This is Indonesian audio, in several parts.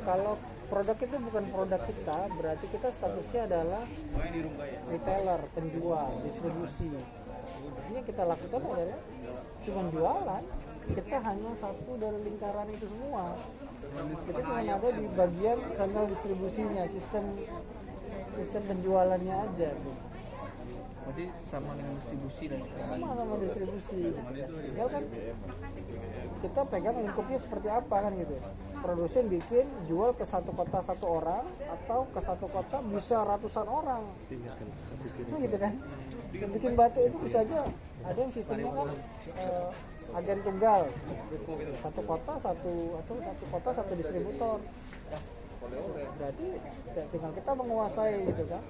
Kalau produk itu bukan produk kita, berarti kita statusnya adalah retailer, penjual, distribusi. Ini yang kita lakukan adalah cuma jualan. Kita hanya satu dari lingkaran itu semua. Kita cuma ada di bagian channel distribusinya, sistem penjualannya aja. Berarti sama dengan distribusi dan Sama distribusi. Tinggal kan kita pegang lingkupnya seperti apa kan gitu. Produsen bikin, jual ke satu kota satu orang atau ke satu kota bisa ratusan orang. Nah, gitu kan. Bikin batik itu bisa aja ada yang sistemnya kan agen tunggal. Satu kota satu distributor. Berarti tinggal kita menguasai gitu kan.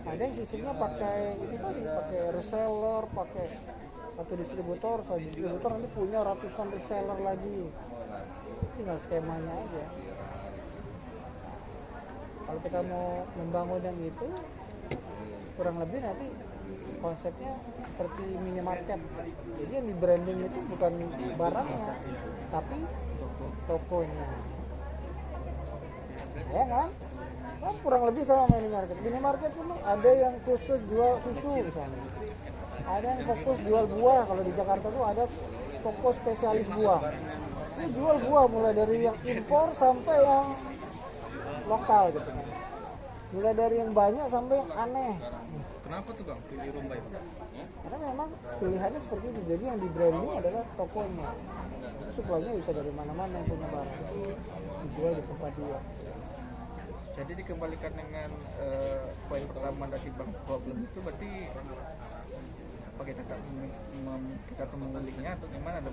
Ada yang sistemnya pakai reseller, pakai satu distributor nanti punya ratusan reseller lagi. Tinggal skemanya aja. Kalau kita mau membangun yang itu, kurang lebih nanti konsepnya seperti minimarket. Jadi yang di branding itu bukan barangnya, tapi tokonya. Ya kan? Kurang lebih sama minimarket. Minimarket itu ada yang khusus jual susu misalnya. Ada yang fokus jual buah. Kalau di Jakarta tuh ada toko spesialis buah. Ini jual buah mulai dari yang impor sampai yang lokal gitu kan. Mulai dari yang banyak sampai yang aneh. Kenapa tuh Bang pilih Rumbai? Karena memang pilihannya seperti itu. Jadi yang di branding adalah tokonya. Supply-nya bisa dari mana-mana yang punya barang. Dijual di tempat dia. Jadi dikembalikan dengan poin pertama dari Bang problem itu berarti apa kita memilihnya atau gimana dong?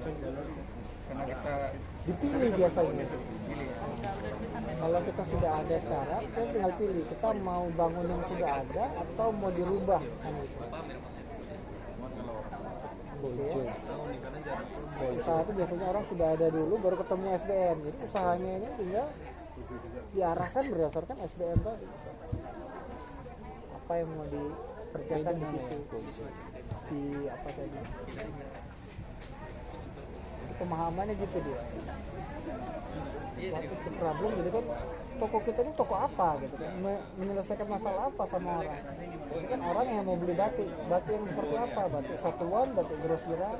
Karena kita dipilih biasanya. pilih ya. Kalau kita sudah ada sekarang, kita tinggal pilih kita mau bangun yang sudah ada atau mau dirubah kan itu. Boleh. Usaha itu biasanya orang sudah ada dulu baru ketemu SBM. Jadi usahanya ini tinggal diarahkan berdasarkan SBM tadi. Apa yang mau dikerjakan di situ? Di apa tadi? Pemahamannya gitu dia. What is the problem? Jadi kan toko kita ini toko apa gitu kan? Menyelesaikan masalah apa sama orang? Jadi kan orang yang mau beli batik yang seperti apa? Batik satuan, batik grosiran.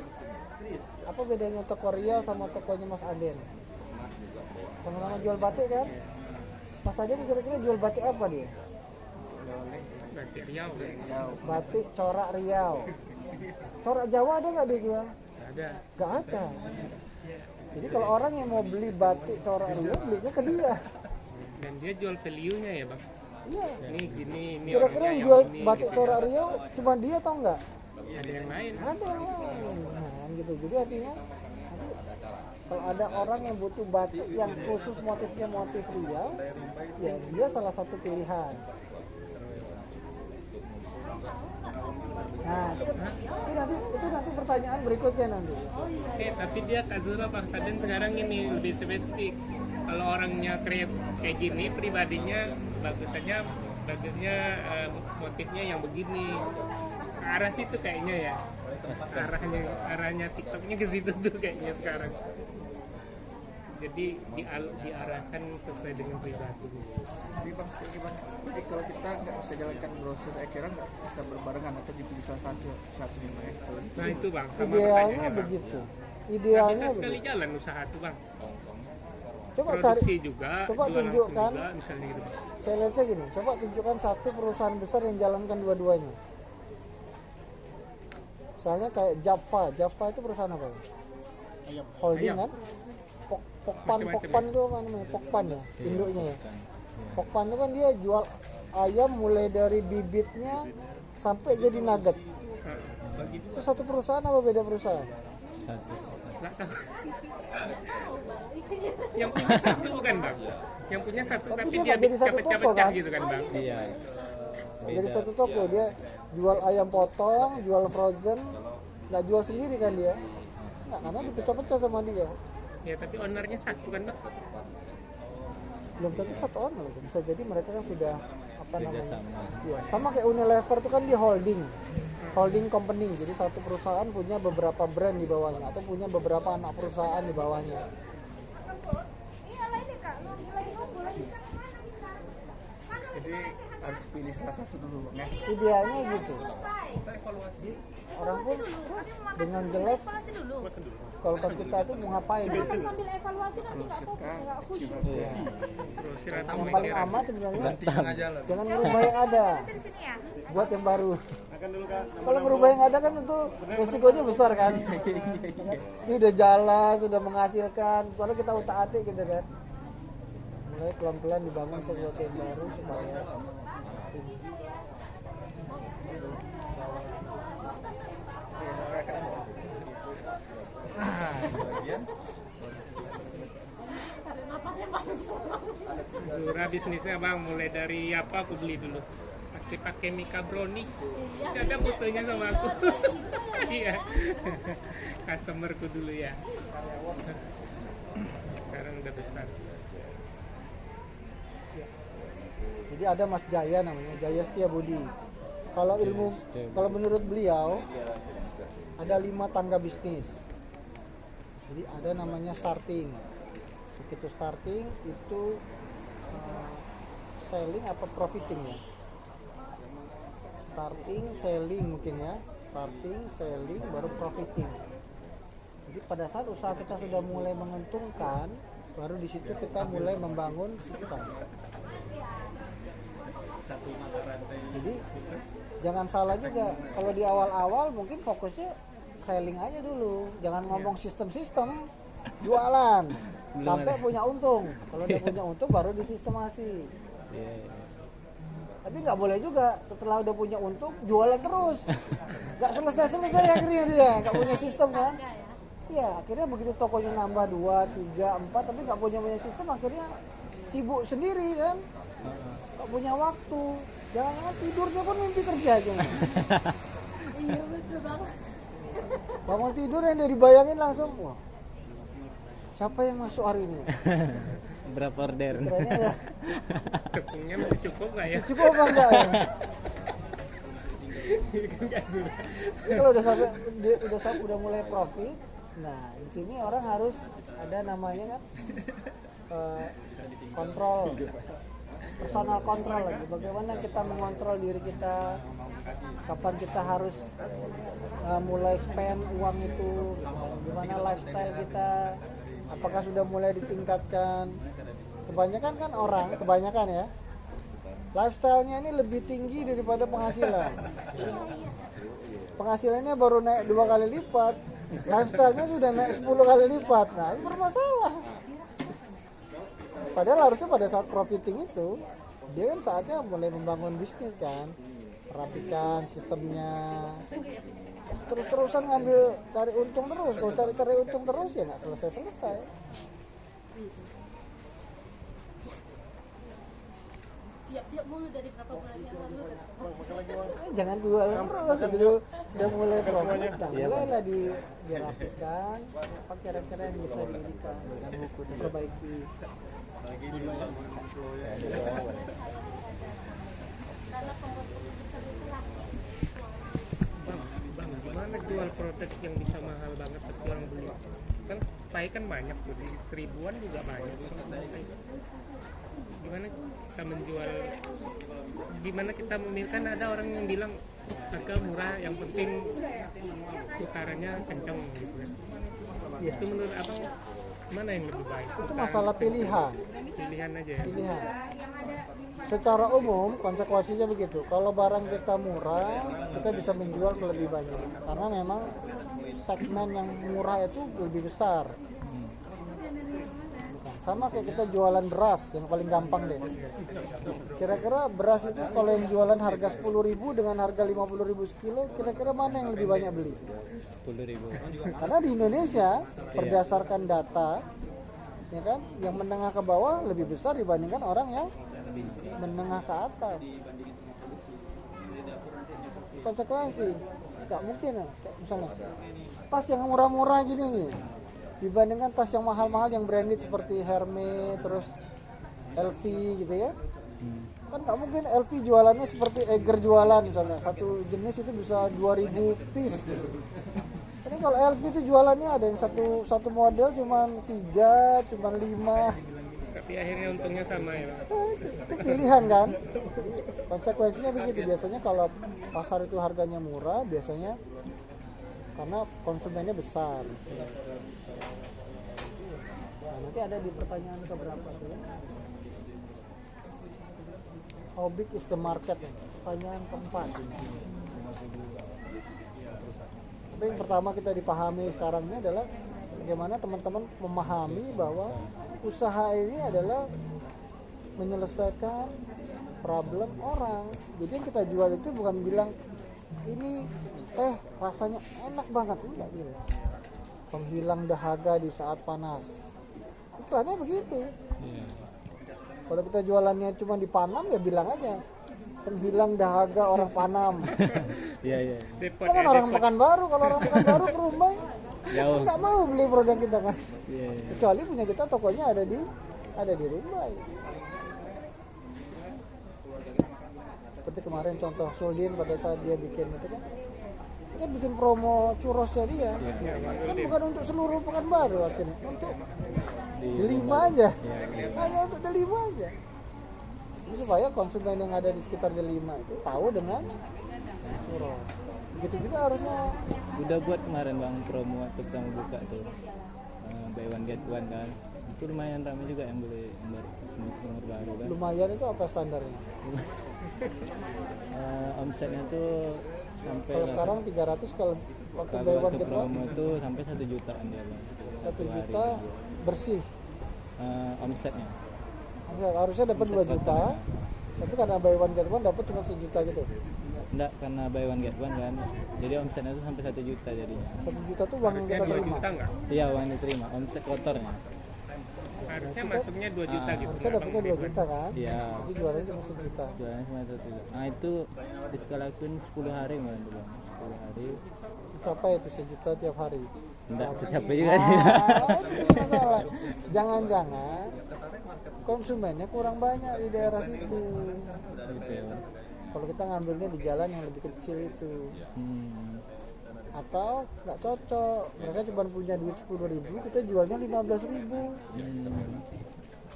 Apa bedanya toko Riau sama tokonya Mas Aden? Sama-sama jual batik kan? Mas Aden kira-kira jual batik apa dia? Batik Riau. Batik corak Riau. Corak Jawa ada nggak dia jual? Ada. Nggak ada. Jadi kalau orang yang mau beli batik corak Riau, belinya ke dia. Dan dia jual value-nya ya Bang. Iya. Ini gini, ini Kira-kira yang orangnya jual ini, batik gitu. corak Riau cuma dia atau enggak? Ada yang lain. Ada yang lain. Nah, gitu. Jadi artinya kalau ada orang yang butuh batik yang khusus motifnya motif Riau, ya dia salah satu pilihan. Nah, itu nanti pertanyaan berikutnya nanti. Tapi dia Kak Zura Bang Saden sekarang ini lebih spesifik. Kalau orangnya create kayak gini, pribadinya bagusnya motifnya yang begini. Ke arah situ kayaknya ya. Arahnya TikToknya ke situ tuh kayaknya sekarang. Jadi diarahkan sesuai dengan pribadi. Jadi Bang, gimana? Jadi kalau kita nggak bisa jalankan brosur eceran nggak bisa berbarengan atau dipilih salah satu ya? Nah itu Bang, sama Idealnya pertanyaannya Bang. begitu. Nggak Idealnya bisa sekali begitu. jalan usaha tuh Bang. Coba Produksi cari, juga, coba jual langsung tunjukkan. juga, misalnya gitu Bang. Saya lihat saya gini, coba tunjukkan satu perusahaan besar yang jalankan dua-duanya. Misalnya kayak Java itu perusahaan apa ya? Holding Ayam. kan? Pokpan itu apa namanya? Pokpan ya, induknya ya. Pokpan itu kan dia jual ayam mulai dari bibitnya sampai jadi nugget. Itu satu perusahaan apa beda perusahaan? Nggak tahu. Yang punya satu bukan Bang? Yang punya satu Tapi tapi dia dia nggak jadi satu pecah-pecah toko, kan? gitu kan Bang? Iya. Jadi satu toko dia jual ayam potong, jual frozen, nggak jual sendiri kan dia? Nggak, karena dipecah-pecah sama dia. Ya tapi ownernya satu kan Bang? Belum tentu satu owner, bisa jadi mereka kan sudah apa namanya? Ya, sama kayak Unilever itu kan dia holding company. Jadi satu perusahaan punya beberapa brand di bawahnya atau punya beberapa anak perusahaan di bawahnya. Jadi harus pilih salah satu dulu Bang ya. Idealnya gitu. Kita evaluasi. Orang pun dengan jelas evaluasi dulu. kalau ke kita itu mau ngapain Kan gitu. sambil evaluasi nanti nggak fokus, nggak khusyuk. Terus istirahat Yang paling aman sebenarnya Di tengah jalan. jangan merubah yang ada, Di sini ya. buat yang baru. Kalau merubah yang ada kan itu resikonya besar kan. Ini udah jalan, sudah menghasilkan, kalau kita utak-atik gitu kan. Mulai pelan-pelan dibangun sesuatu yang baru supaya Kemudian Napasnya panjang. Zura bisnisnya bang, mulai dari apa aku beli dulu. Masih pakai Mika Brownie. Masih ada fotonya sama aku. Iya. Customerku dulu ya. Sekarang udah besar. jadi ada Mas Jaya namanya, Jaya Setiabudi. Kalau menurut beliau ada 5 tangga bisnis. Jadi ada namanya starting. Begitu starting itu selling apa profiting ya? Starting, selling mungkin ya. Starting, selling, baru profiting. Jadi pada saat usaha kita sudah mulai menguntungkan, baru di situ kita mulai membangun sistem. Jadi jangan salah juga, kalau di awal-awal mungkin fokusnya selling aja dulu, jangan ngomong sistem-sistem, jualan sampai punya untung. Kalau udah punya untung baru disistemasi. Tapi nggak boleh juga setelah udah punya untung jualan terus, nggak selesai akhirnya dia nggak punya sistem kan. Iya, akhirnya begitu tokonya nambah 2, 3, 4 tapi nggak punya sistem, akhirnya sibuk sendiri kan, nggak punya waktu. Jangan tidurnya pun mimpi kerja aja. Iya betul banget. Bangun tidur yang dari bayangin langsung, wah siapa yang masuk hari ini? Berapa order? Kiranya ya, Tepungnya masih cukup nggak ya? cukup apa enggak ya? Nggak sudah. Jadi kalau udah mulai profit, nah di sini orang harus ada namanya kan kontrol, personal control lagi. Bagaimana kita mengontrol diri kita, kapan kita harus mulai spend uang itu, gimana lifestyle kita, apakah sudah mulai ditingkatkan. Kebanyakan ya, lifestyle-nya ini lebih tinggi daripada penghasilan. Penghasilannya baru naik 2 kali lipat, lifestyle-nya sudah naik 10 kali lipat. Nah, ini bermasalah. Padahal harusnya pada saat profiting itu, dia kan saatnya mulai membangun bisnis kan, merapikan sistemnya. Terus-terusan ngambil cari untung terus. Kalau cari untung terus ya nggak selesai. Siap-siap mulu dari berapa bulan yang lalu. Jangan jualan terus gitu. Udah mulai profit, mulailah dirapikan. Apa kira-kira yang bisa diberikan, diperbaiki. lagi di dalam flow ya. Karena pembuat keputusan itu lah. Bang, gimana jual produk yang bisa mahal banget tapi orang beli? Kan pai kan banyak tuh, di 1000-an juga banyak. Gimana kita menjual? Gimana kita memilihkan? Ada orang yang bilang harga murah, yang penting putarannya kenceng gitu kan. Itu menurut abang mana yang lebih baik? Itu masalah pilihan. Pilihan aja ya. Pilihan. Secara umum konsekuensinya begitu. Kalau barang kita murah, kita bisa menjual ke lebih banyak. Karena memang segmen yang murah itu lebih besar. Sama kayak kita jualan beras yang paling gampang deh. Kira-kira beras itu kalau yang jualan harga 10.000 dengan harga 50.000 sekilo, kira-kira mana yang lebih banyak beli? 10.000. Karena di Indonesia berdasarkan data, ya kan, yang menengah ke bawah lebih besar dibandingkan orang yang menengah ke atas. Konsekuensi, nggak mungkin ya. Kayak misalnya tas yang murah-murah gini nih, dibandingkan tas yang mahal-mahal yang branded seperti Hermes, terus LV gitu ya. Kan nggak mungkin LV jualannya seperti Eiger jualan misalnya, satu jenis itu bisa 2000 piece gitu. Ini kalau LV itu jualannya ada yang satu model cuman 3, cuman 5. Tapi akhirnya untungnya sama ya. Itu pilihan kan, konsekuensinya begitu. Biasanya kalau pasar itu harganya murah, biasanya karena konsumennya besar. Nah, nanti ada di pertanyaan keberapa tuh ya? How big is the market? Pertanyaan keempat. Tapi yang pertama kita dipahami sekarang ini adalah bagaimana teman-teman memahami bahwa usaha ini adalah menyelesaikan problem orang. Jadi yang kita jual itu bukan bilang ini rasanya enak banget, enggak bilang penghilang dahaga di saat panas. Iklannya begitu. Kalau kita jualannya cuma di Panam ya bilang aja penghilang dahaga orang Panam. Iya. Depot Kan ya, orang depot. Pekanbaru, kalau orang Pekanbaru ke rumah Jauh. nggak mau beli produk kita kan. Iya. Kecuali punya kita tokonya ada di rumah. Seperti kemarin contoh Suldin pada saat dia bikin itu kan, dia bikin promo churrosnya dia. Kan bukan untuk seluruh Pekanbaru akhirnya, untuk Delima aja. Hanya untuk Delima aja. Jadi supaya konsumen yang ada di sekitar Delima itu tahu dengan churros. Begitu juga harusnya. Udah buat kemarin bang promo waktu pertama buka tuh, buy one get one kan. Itu lumayan ramai juga yang beli nomor baru kan. Lumayan itu apa standarnya? Omsetnya tuh sampai Kalau sekarang 300, kalau waktu buy one waktu get one promo itu sampai 1 jutaan dia bang. 1 juta bersih. Omsetnya. Harusnya dapat 2 juta, tapi karena buy one get one dapat cuma 1 juta gitu. Enggak, karena buy one get one kan. Jadi omsetnya itu sampai 1 juta jadinya. 1 juta tuh uang yang Harusnya kita 2 terima. juta nggak? Iya, uang yang diterima, omset kotornya. Harusnya masuknya 2 juta gitu. Harusnya dapatnya 2 juta kan? Iya. Tapi jualannya cuma 1 juta. Jualannya cuma 1 juta. Nah, itu diskalakuin 10 hari malah tuh bang. 10 hari. Capai itu 1 juta tiap hari. Enggak tercapai juga. Itu masalah. Jangan-jangan konsumennya kurang banyak di daerah situ. Gitu ya bang. Kalau kita ngambilnya di jalan yang lebih kecil itu, atau nggak cocok, mereka cuma punya duit 10.000, kita jualnya 15.000.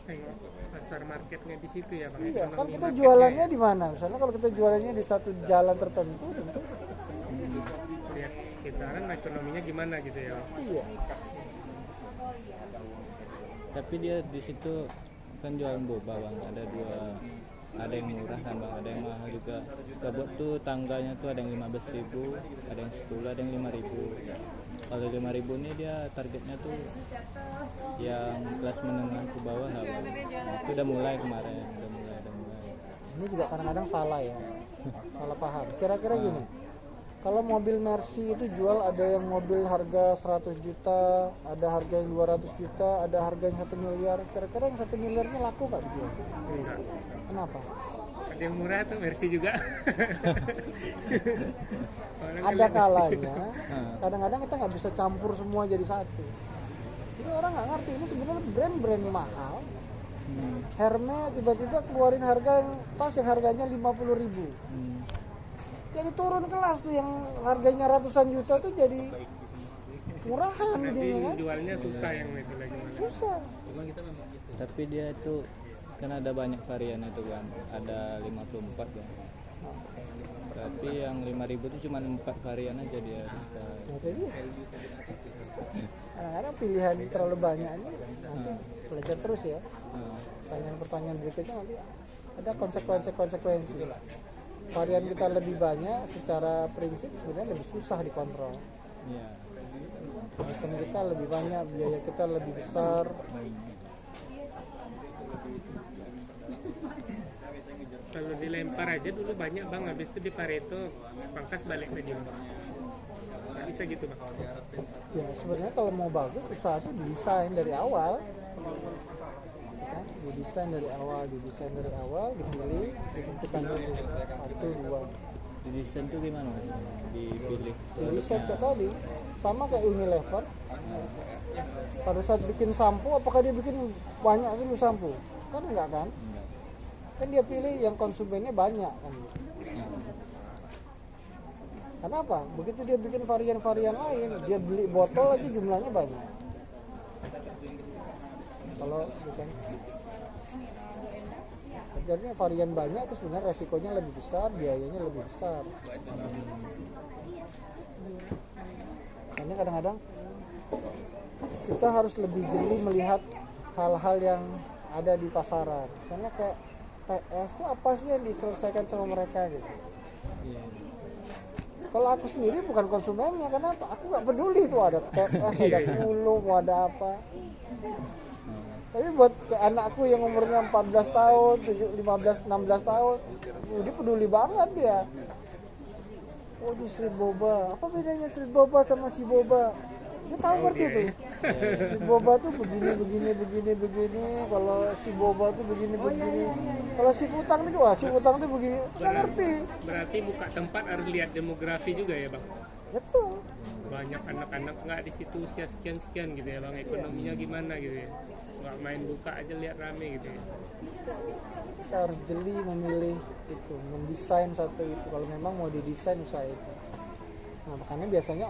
Tengok pasar marketnya di situ ya bang. Iya, kan Ekonomi kita marketnya jualannya ya. di mana? Misalnya kalau kita jualannya di satu jalan tertentu, tentu Lihat sekitaran ekonominya gimana gitu ya. iya. Tapi dia di situ kan jualan boba bang. Ada yang murah kan bang, ada yang mahal juga. Sekabut tuh tangganya tuh ada yang 15.000, ada yang 10, ada yang 5.000. Kalau 5.000 ini dia targetnya tuh yang kelas menengah ke bawah lah bang. Itu udah mulai kemarin, udah mulai. Ini juga kadang-kadang salah ya, salah paham. Kira-kira gini, kalau mobil Mercy itu jual, ada yang mobil harga 100 juta, ada harga yang 200 juta, ada harga yang 1 miliar. Kira-kira yang 1 miliarnya laku nggak dijual? Enggak. Kenapa? Ada yang murah tuh versi juga. Orang Ada bilang kalanya, kadang-kadang kita nggak bisa campur semua jadi satu. Jadi orang nggak ngerti, ini sebenarnya brand-brand mahal. Hermes tiba-tiba keluarin harga yang tas yang harganya 50.000. Jadi turun kelas tuh, yang harganya ratusan juta tuh jadi murahan Berarti jadinya kan. jualnya susah yang itu lagi mana. Susah. Tapi dia tuh kan ada banyak varian itu kan, ada 54 kan. Tapi yang 5.000 itu cuma 4 varian aja dia. Nah, jadi kadang-kadang pilihan terlalu banyak ini nanti belajar terus ya. Pertanyaan-pertanyaan berikutnya nanti ada konsekuensi. Varian kita lebih banyak, secara prinsip sebenarnya lebih susah dikontrol. Iya. Item kita lebih banyak, biaya kita lebih besar. Kalau dilempar aja dulu banyak bang, habis itu di Pareto pangkas balik lagi bang. Nggak bisa gitu bang. Ya sebenarnya kalau mau bagus, usaha itu didesain dari awal. Ya, didesain dari awal, dipilih, ditentukan dulu 1, 2. Di desain tuh gimana mas? Dipilih. Didesain kayak tadi, sama kayak Unilever. Pada saat bikin sampo, apakah dia bikin banyak dulu sampo? Kan enggak kan? Kan dia pilih yang konsumennya banyak kan. Kenapa? Begitu dia bikin varian-varian lain, dia beli botol aja jumlahnya banyak. Kalau bukan Jadi varian banyak itu sebenarnya resikonya lebih besar, biayanya lebih besar. Karena kadang-kadang kita harus lebih jeli melihat hal-hal yang ada di pasaran. Misalnya kayak TS itu apa sih yang diselesaikan sama mereka gitu. Iya. Kalau aku sendiri bukan konsumennya, kenapa? Aku nggak peduli itu ada TS, ada kulum, ada apa. Tapi buat kayak anakku yang umurnya 14 tahun, 15, 16 tahun, dia peduli banget dia. Oh, ini street boba. Apa bedanya street boba sama si boba? Dia tahu ngerti tuh. Si boba tuh begini. Kalau si boba tuh begini. Kalau si futang tuh, wah si futang tuh begini. Udah ngerti. Berarti buka tempat harus lihat demografi juga ya bang. Betul. Banyak anak-anak nggak di situ usia sekian gitu ya bang, ekonominya gimana gitu ya. Nggak main buka aja lihat rame gitu ya. Kita harus jeli memilih itu, mendesain satu itu. Kalau memang mau didesain usaha itu. Nah makanya biasanya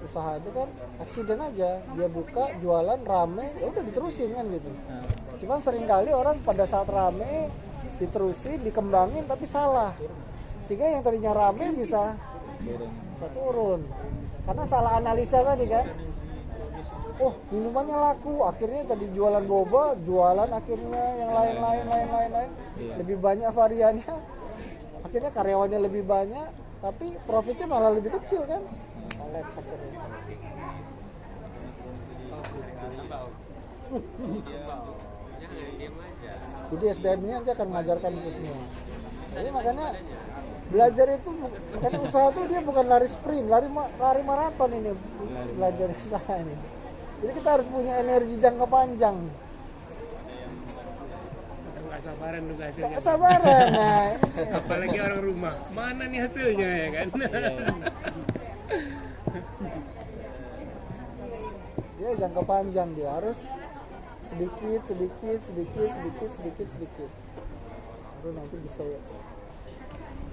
usaha itu kan accident aja, dia buka jualan rame, ya udah diterusin kan gitu. Cuman seringkali orang pada saat rame diterusin, dikembangin tapi salah, sehingga yang tadinya rame bisa turun karena salah analisa tadi kan. Oh minumannya laku, akhirnya tadi jualan boba, jualan akhirnya yang lain lebih banyak variannya, akhirnya karyawannya lebih banyak tapi profitnya malah lebih kecil kan. Kolaps akhirnya. Jadi SBM ini nanti akan mengajarkan itu semua. Jadi makanya belajar itu, makanya usaha itu dia bukan lari sprint, lari maraton ini, belajar usaha ini. Jadi kita harus punya energi jangka panjang. Nggak sabaran juga hasilnya. Nggak sabaran, nah. Apalagi orang rumah, mana nih hasilnya ya kan? Dia jangka panjang, dia harus sedikit. Baru nanti bisa ya.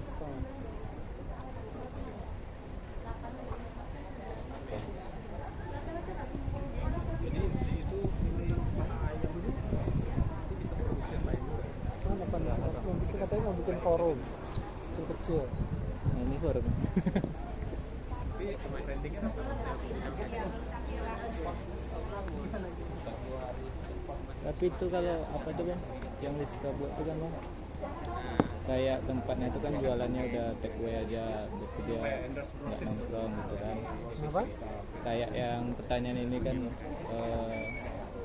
Bisa. Nanti katanya mau bikin forum kecil-kecil. Nah, ini forum. Tapi itu kalau apa tuh bang, yang Rizka buat tuh kan bang, kayak tempatnya itu kan jualannya udah take away aja, gitu dia nggak nongkrong gitu kan. Apa? Kayak yang pertanyaan ini kan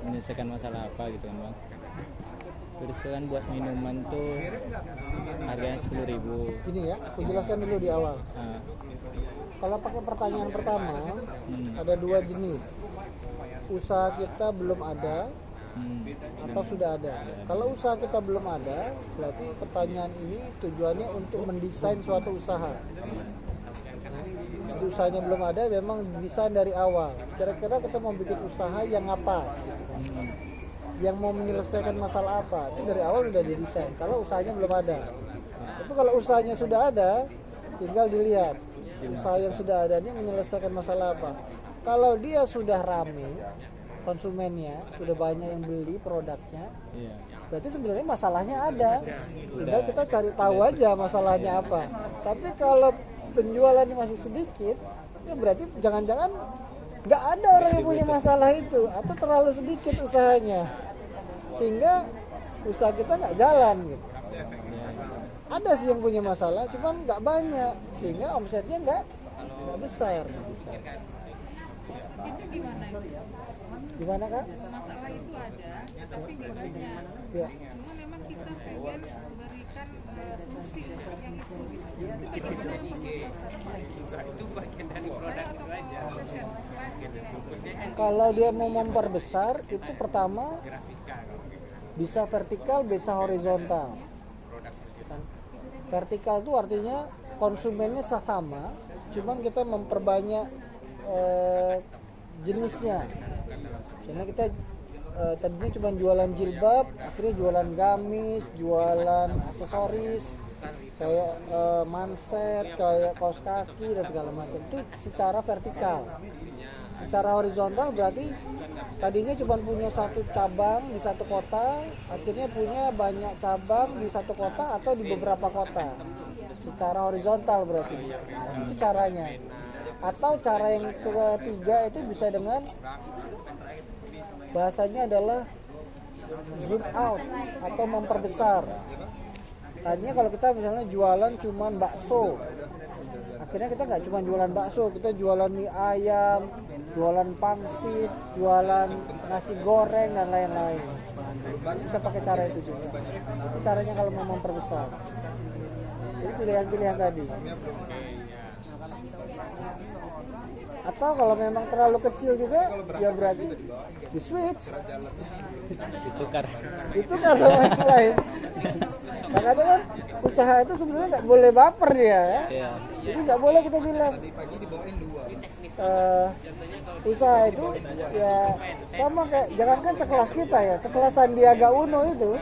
menyelesaikan masalah apa gitu kan bang. Terus kan buat minuman tuh harganya 10.000. Ini ya, aku jelaskan dulu di awal. Nah, Kalau pakai pertanyaan pertama, ada dua jenis. Usaha kita belum ada atau sudah ada. Kalau usaha kita belum ada, berarti pertanyaan ini tujuannya untuk mendesain suatu usaha. Jadi usahanya belum ada, memang desain dari awal. Kira-kira kita mau bikin usaha yang apa? Yang mau menyelesaikan masalah apa? Itu dari awal sudah didesain. Kalau usahanya belum ada. Tapi kalau usahanya sudah ada, tinggal dilihat usaha yang sudah ada ini menyelesaikan masalah apa. Kalau dia sudah rame, konsumennya sudah banyak yang beli produknya, iya. berarti sebenarnya masalahnya ada. Tinggal kita cari tahu aja masalahnya apa. Tapi kalau penjualannya masih sedikit, ya berarti jangan-jangan nggak ada orang yang punya masalah itu, atau terlalu sedikit usahanya, sehingga usaha kita nggak jalan gitu. Ada sih yang punya masalah, cuman nggak banyak, sehingga omsetnya nggak besar. Itu gimana itu? Gimana kak? Masalah itu ada, tapi nggak banyak. Ya. Cuma memang kita pengen memberikan solusi untuk yang itu. Itu bagian dari produk itu aja. Kalau dia mau memperbesar, itu pertama bisa vertikal, bisa horizontal. Vertikal itu artinya konsumennya sama, cuman kita memperbanyak jenisnya. Karena kita tadinya cuma jualan jilbab, akhirnya jualan gamis, jualan aksesoris, kayak manset, kayak kaos kaki dan segala macam. Itu secara vertikal. Secara horizontal berarti tadinya cuma punya satu cabang di satu kota, akhirnya punya banyak cabang di satu kota atau di beberapa kota. Secara horizontal berarti. Itu caranya. Atau cara yang ketiga itu bisa dengan bahasanya adalah zoom out atau memperbesar. Tadinya kalau kita misalnya jualan cuman bakso, akhirnya kita nggak cuma jualan bakso, kita jualan mie ayam, jualan pangsit, jualan nasi goreng dan lain-lain. Bisa pakai cara itu juga. Itu caranya kalau mau memperbesar. Jadi pilihan-pilihan tadi. Atau kalau memang terlalu kecil juga, ya berarti di switch. ditukar. Itu kan sama yang lain. Makanya kan usaha itu sebenarnya nggak boleh baper dia ya. Iya. Jadi nggak boleh kita bilang usaha itu ya sama kayak jangankan sekelas kita ya, sekelas Sandiaga Uno itu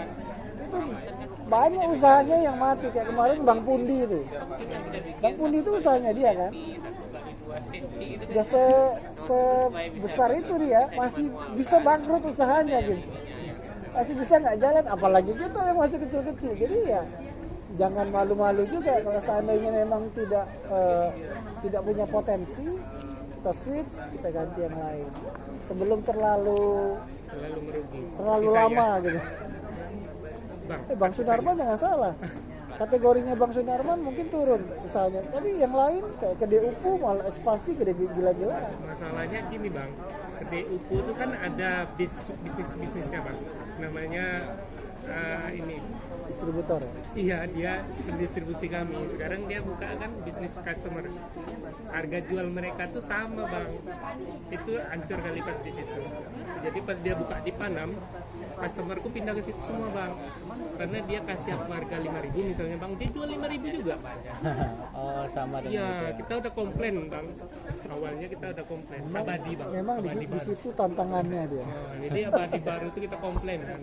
banyak usahanya yang mati kayak kemarin Bang Pundi itu. Bang Pundi itu usahanya dia kan. Ya sebesar itu dia masih bisa bangkrut usahanya gitu. Masih bisa nggak jalan, apalagi kita yang masih kecil-kecil. Jadi ya jangan malu-malu juga kalau seandainya memang tidak punya potensi, kita switch, kita ganti yang lain. Sebelum terlalu merugi. terlalu Bisa lama ya. gitu. Bang, Bang Sunarman jangan salah. Kategorinya Bang Sunarman mungkin turun usahanya, tapi yang lain kayak Kedai Upu malah ekspansi gede gila-gilaan. masalahnya gini bang, Kedai Upu itu kan ada bisnisnya bang, namanya ini Distributor ya. iya dia pendistribusi kami. Sekarang dia buka kan bisnis customer, harga jual mereka tuh sama bang, itu hancur kali pas di situ. Jadi pas dia buka di Panam, customerku pindah ke situ semua bang, karena dia kasih aku harga 5.000 misalnya bang, dia jual 5.000 juga bang. Oh, sama dengan Iya, itu. kita udah komplain bang, awalnya kita udah komplain, abadi bang. Memang Abadi di baru. situ tantangannya dia. Oh, jadi abadi baru itu kita komplain kan,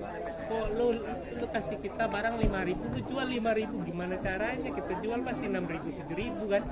kok lu kasih kita barang 5.000, lu jual 5.000, gimana caranya kita jual pasti 6.000 7.000 kan.